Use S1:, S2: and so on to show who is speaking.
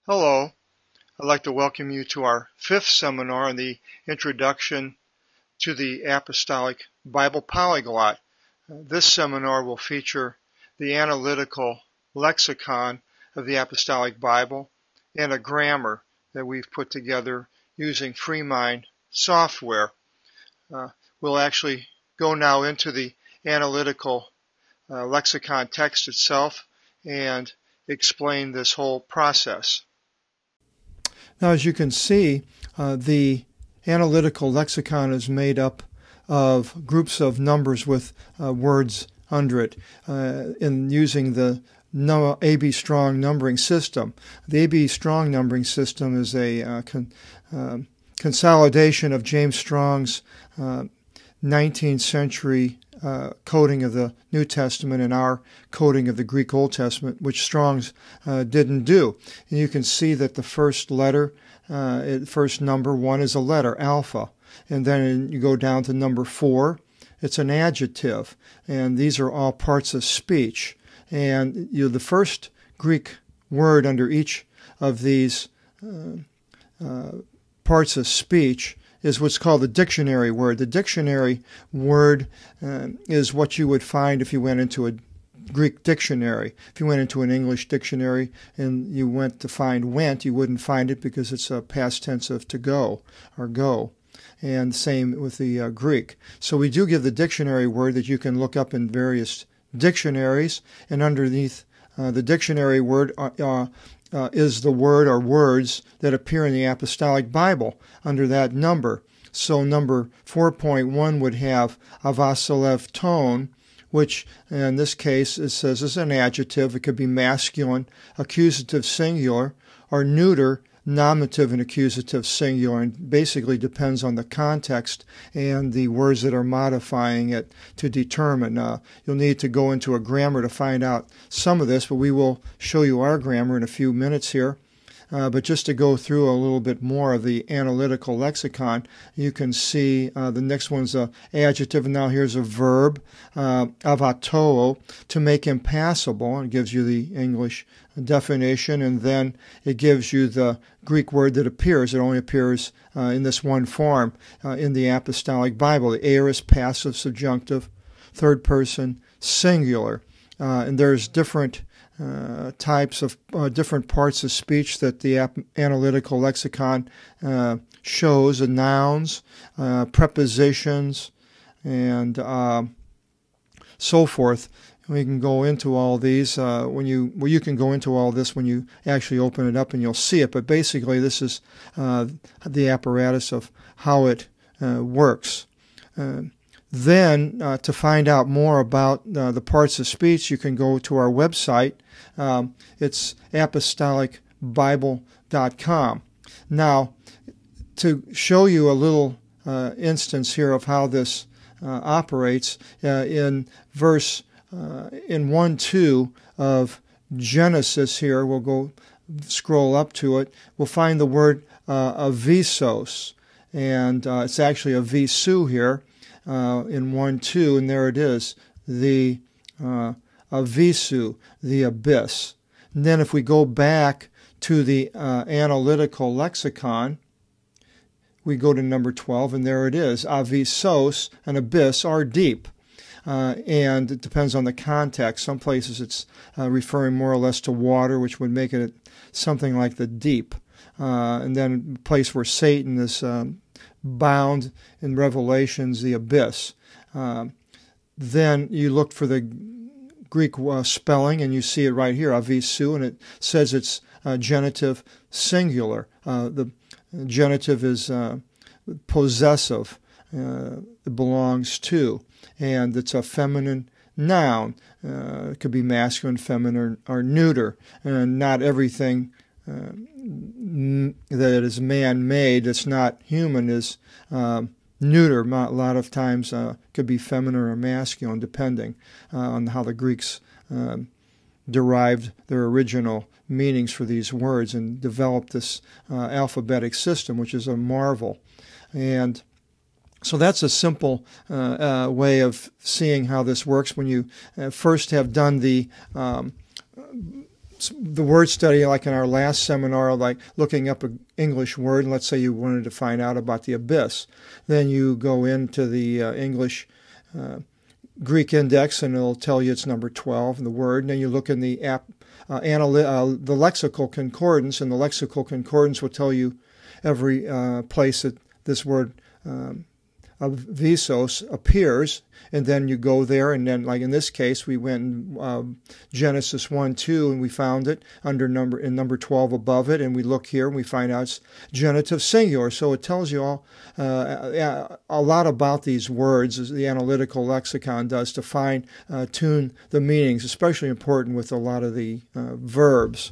S1: Hello, I'd like to welcome you to our fifth seminar on the Introduction to the Apostolic Bible Polyglot. This seminar will feature the Analytical Lexicon of the Apostolic Bible and a grammar that we've put together using FreeMind software. We'll actually go now into the Analytical Lexicon text itself and explain this whole process.
S2: Now, as you can see, the analytical lexicon is made up of groups of numbers with words under it in using the AB Strong numbering system. The AB Strong numbering system is a consolidation of James Strong's 19th century coding of the New Testament and our coding of the Greek Old Testament, which Strong's didn't do. And you can see that the first letter, first number 1 is a letter, alpha. And then you go down to number 4, it's an adjective. And these are all parts of speech. And the first Greek word under each of these parts of speech is what's called the dictionary word. The dictionary word is what you would find if you went into a Greek dictionary. If you went into an English dictionary and you went to find went, you wouldn't find it because it's a past tense of to go or go. And same with the Greek. So we do give the dictionary word that you can look up in various dictionaries, and underneath the dictionary word is the word or words that appear in the Apostolic Bible under that number. So number 4.1 would have avasilev tone, which in this case it says is an adjective. It could be masculine, accusative singular, or neuter, nominative and accusative singular, and basically depends on the context and the words that are modifying it to determine. You'll need to go into a grammar to find out some of this, but we will show you our grammar in a few minutes here. But just to go through a little bit more of the analytical lexicon, you can see the next one's an adjective, and now here's a verb, avatoo, to make impassable. It gives you the English definition, and then it gives you the Greek word that appears. It only appears in this one form in the Apostolic Bible, the aorist passive subjunctive, third person singular. And there's different types of different parts of speech that the analytical lexicon shows, nouns, prepositions, and so forth. We can go into all these you can go into all this when you actually open it up and you'll see it. But basically, this is the apparatus of how it works. Then, to find out more about the parts of speech, you can go to our website. It's apostolicbible.com. Now, to show you a little instance here of how this operates, in verse in 1:2 of Genesis here, we'll go scroll up to it, we'll find the word avisos, and it's actually avisu here. In 1:2, and there it is, the avisu, the abyss. And then if we go back to the analytical lexicon, we go to number 12, and there it is, avisos, an abyss, or deep. And it depends on the context. Some places it's referring more or less to water, which would make it something like the deep. And then a place where Satan is bound in Revelations, the abyss. Then you look for the Greek spelling, and you see it right here, avisu, and it says it's genitive singular. The genitive is possessive. It belongs to, and it's a feminine noun. It could be masculine, feminine, or neuter. And not everything that is man-made, that's not human, is neuter. A lot of times could be feminine or masculine, depending on how the Greeks derived their original meanings for these words and developed this alphabetic system, which is a marvel. And so that's a simple way of seeing how this works when you first have done the the word study, like in our last seminar, like looking up an English word, and let's say you wanted to find out about the abyss. Then you go into the English Greek index, and it'll tell you it's number 12, the word. And then you look in the the lexical concordance, and the lexical concordance will tell you every place that this word visos appears, and then you go there, and then, like in this case, we went in Genesis 1:2, and we found it under number 12 above it, and we look here and we find out it's genitive singular. So it tells you all a lot about these words, as the Analytical Lexicon does, to tune the meanings, especially important with a lot of the verbs.